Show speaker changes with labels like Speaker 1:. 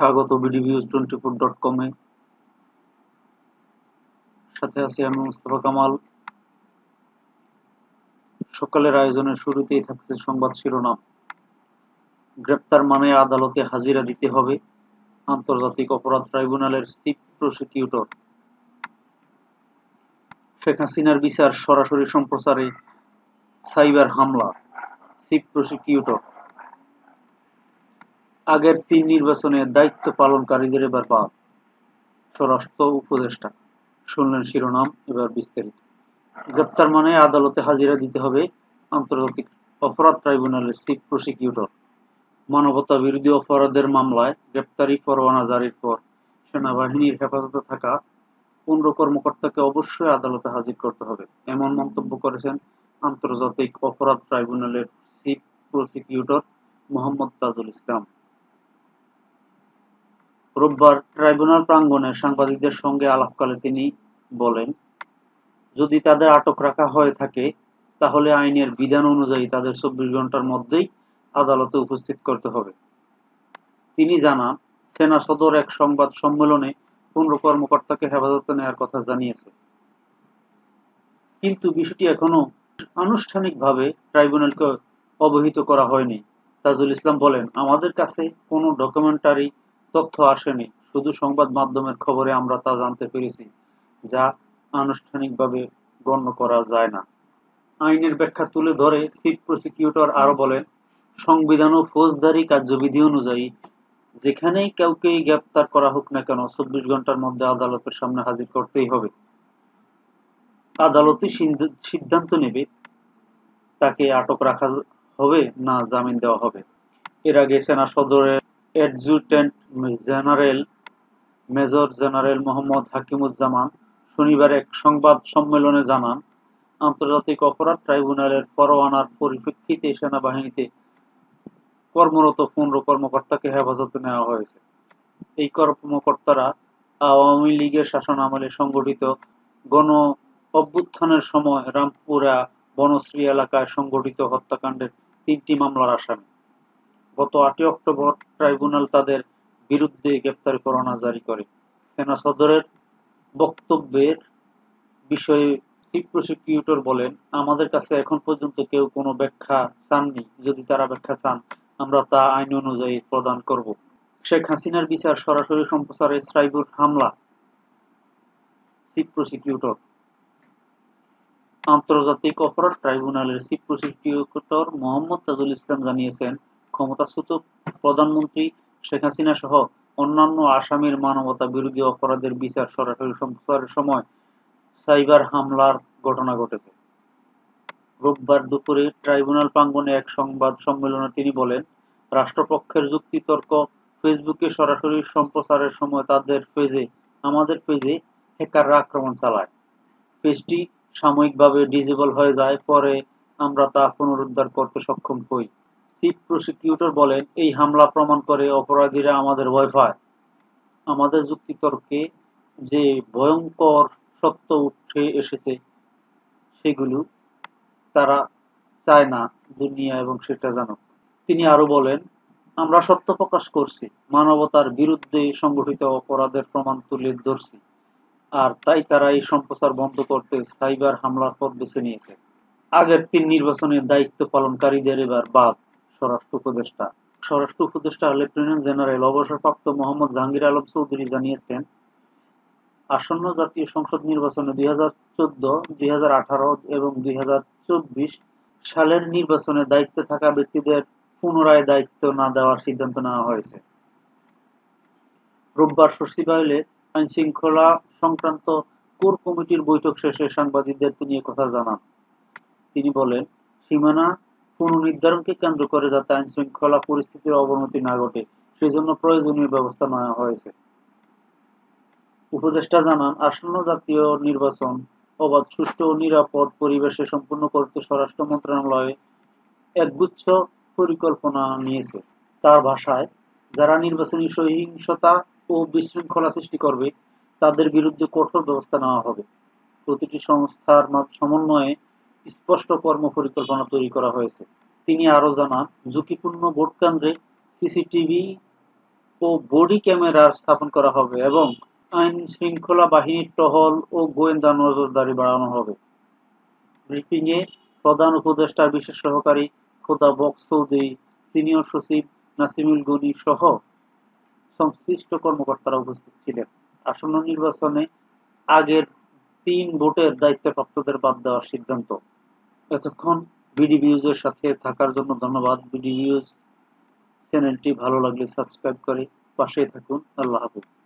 Speaker 1: স্বাগত bdviews24.com এ। সাথে আছি আমি মুস্তাফা কামাল। সকালের আয়োজনের শুরুতেই থাকছে সংবাদ শিরোনাম। গ্রেপ্তার মানে আদালতে হাজিরা দিতে হবে, আন্তর্জাতিক অপরাধ ট্রাইব্যুনালের চিফ প্রসিকিউটর। শেখ হাসিনার বিচার সরাসরি সম্প্রচারে সাইবার হামলা, চিফ প্রসিকিউটর। আগের 3 নির্বাচনে দায়িত্ব পালনকারীদের এবার বাদ, স্বরাষ্ট্র উপদেষ্টা। শুনলেন শিরোনাম, এবার বিস্তারিত। গ্রেপ্তার মানে আদালতে হাজিরা দিতে হবে, আন্তর্জাতিক অপরাধ ট্রাইব্যুনালের চিফ প্রসিকিউটর। মানবতা বিরোধী অপরাধের মামলায় গ্রেপ্তারি পরোয়ানা জারির পর সেনাবাহিনীর হেফাজতে থাকা 15 কর্মকর্তাকে অবশ্যই আদালতে হাজির করতে হবে, এমন মন্তব্য করেছেন আন্তর্জাতিক অপরাধ ট্রাইব্যুনালের চিফ প্রসিকিউটর মোহাম্মদ তাজুল ইসলাম। রোববার ট্রাইব্যুনাল প্রাঙ্গণে সাংবাদিকদের সঙ্গে আলাপকালে তিনি বলেন, যদি তাদের আটক রাখা হয়ে থাকে তাহলে আইনের বিধান অনুযায়ী তাদের 24 ঘন্টার মধ্যেই আদালতে উপস্থিত করতে হবে। তিনি জানান, সেনা সদর এক সংবাদ সম্মেলনে 15 কর্মকর্তাকে হেফাজতে নেওয়ার কথা জানিয়েছে, কিন্তু বিষয়টি এখনো আনুষ্ঠানিকভাবে ট্রাইব্যুনালকে অবহিত করা হয়নি। তাজুল ইসলাম বলেন, আমাদের কাছে কোনো ডকুমেন্টারি তথ্য আসেনি, শুধু সংবাদ মাধ্যমের খবরে আমরা তা জানতে পেরেছি, যা আনুষ্ঠানিকভাবে গণ্য করা যায় না। আইনের ব্যাখ্যা তুলে ধরে চিফ প্রসিকিউটর আরো বলেন, সংবিধান ও ফৌজদারি কার্যবিধি অনুযায়ী যেখানেই কাউকেই গ্রেপ্তার করা হোক না কেন 24 ঘন্টার মধ্যে আদালতের সামনে হাজির করতেই হবে। আদালতই সিদ্ধান্ত নেবে তাকে আটক রাখা হবে না জামিন দেওয়া হবে। এর আগে সেনা সদরের adjutant general major general Mohammad Hakimuzzaman শনিবার এক সংবাদ সম্মেলনে জানান, আন্তর্জাতিক অপরাধ ট্রাইব্যুনালের পরোয়ানার পরিপ্রেক্ষিতে সেনাবাহিনীতে কর্মরত 15 কর্মকর্তাকে হেফাজতে নেওয়া হয়েছে। এই কর্মকর্তারা আওয়ামী লীগের শাসনামলে সংগঠিত গণ অভ্যুত্থানের সময় রামপুরা বনশ্রী এলাকায় সংগঠিত হত্যাকাণ্ডের 3টি মামলার আসামি। গত 8 অক্টোবর ট্রাইব্যুনাল তাদের বিরুদ্ধে গ্রেপ্তারি পরোয়ানা জারি করে। সেনা সদরের বক্তব্যের বিষয়ে চিফ প্রসিকিউটর বলেন, আমাদের কাছে এখন পর্যন্ত কেউ কোনো ব্যাখ্যা চাননি, যদি তারা ব্যাখ্যা চান আমরা তা আইন অনুযায়ী প্রদান করব। শেখ হাসিনার বিচার সরাসরি সম্প্রচারে সাইবার হামলা, চিফ প্রসিকিউটর। আন্তর্জাতিক অপরাধ ট্রাইব্যুনালের চিফ প্রসিকিউটর মোহাম্মদ তাজুল ইসলাম জানিয়েছেন, ক্ষমতাচ্যুত প্রধানমন্ত্রী শেখ হাসিনা সহ অন্যান্য আসামির মানবতা বিরোধী অপরাধের বিচার সরাসরি সম্প্রচারের সময় সাইবার হামলার ঘটনা ঘটেছে। রোববার দুপুরে ট্রাইব্যুনাল প্রাঙ্গণে এক সংবাদ সম্মেলনে তিনি বলেন, রাষ্ট্রপক্ষের যুক্তিতর্ক ফেসবুকে সরাসরি সম্প্রচারের সময় আমাদের পেজে হ্যাকাররা আক্রমণ চালায়। পেজটি সাময়িকভাবে ডিসেবল হয়ে যায়, পরে আমরা তা পুনরুদ্ধার করতে সক্ষম হই। চিফ প্রসিকিউটর বলেন, এই হামলা প্রমাণ করে অপরাধীরা আমাদের ভয় পায়। আমাদের যুক্তিতর্কে যে ভয়ঙ্কর সত্য উঠে এসেছে সেগুলো তারা চায় না দুনিয়া এবং সেটা জানুক। তিনি আরো বলেন, আমরা সত্য প্রকাশ করছি, মানবতার বিরুদ্ধে সংগঠিত অপরাধের প্রমাণ তুলে ধরছি, আর তাই তারা এই সম্প্রচার বন্ধ করতে সাইবার হামলার পথ বেছে নিয়েছে। আগের 3 নির্বাচনে দায়িত্ব পালনকারীদের এবার বাদ, স্বরাষ্ট্র উপদেষ্টা। স্বরাষ্ট্র উপদেষ্টা লেফটেন্যান্ট জেনারেল অবসরপ্রাপ্ত মোহাম্মদ জাহাঙ্গীর আলম চৌধুরী জানিয়েছেন, আসন্ন জাতীয় সংসদ নির্বাচনে 2014, 2018 এবং 2024 সালের নির্বাচনে দায়িত্বে থাকা ব্যক্তিদের পুনরায় দায়িত্ব না দেওয়ার সিদ্ধান্ত নেওয়া হয়েছে। রোববার সচিবালয়ে আইনশৃঙ্খলা সংক্রান্ত কোর কমিটির বৈঠক শেষে সাংবাদিকদের তিনি একথা জানান। তিনি বলেন, সীমানা পুনর্নির্ধারণকে কেন্দ্র করে যাতে আইনশৃঙ্খলা পরিস্থিতির অবনতি না ঘটে সেজন্য প্রয়োজনীয় ব্যবস্থা নেওয়া হয়েছে। উপদেষ্টা জানান, আসন্ন জাতীয় নির্বাচন অবাধ, সুষ্ঠু ও নিরাপদ পরিবেশে সম্পন্ন করতে স্বরাষ্ট্র মন্ত্রণালয় একগুচ্ছ পরিকল্পনা নিয়েছে। তার ভাষায়, যারা নির্বাচনী সহিংসতা ও বিশৃঙ্খলা সৃষ্টি করবে তাদের বিরুদ্ধে কঠোর ব্যবস্থা নেওয়া হবে। প্রতিটি সংস্থার সমন্বয়ে স্পষ্ট কর্মপরিকল্পনা তৈরি করা হয়েছে। তিনি আরো জানান, ঝুঁকিপূর্ণ ভোটকেন্দ্রে সিসিটিভি ও বডি ক্যামেরা স্থাপন করা হবে এবং আইন শৃঙ্খলা বাহিনীর টহল ও গোয়েন্দা নজরদারি বাড়ানো হবে। ব্রিফিংয়ে প্রধান উপদেষ্টার বিশেষ সহকারী খোদা বক্স চৌধুরী, সিনিয়র সচিব নাসিমুল গনি সহ সংশ্লিষ্ট কর্মকর্তারা উপস্থিত ছিলেন। আসন্ন নির্বাচনে আগের ৩ ভোটের দায়িত্বপ্রাপ্তদের বাদ দেওয়ার সিদ্ধান্ত। এতক্ষণ বিডিনিউজের সাথে থাকার জন্য ধন্যবাদ। বিডিনিউজ চ্যানেলটি ভালো লাগলে সাবস্ক্রাইব করে পাশেই থাকুন। আল্লাহ হাফেজ।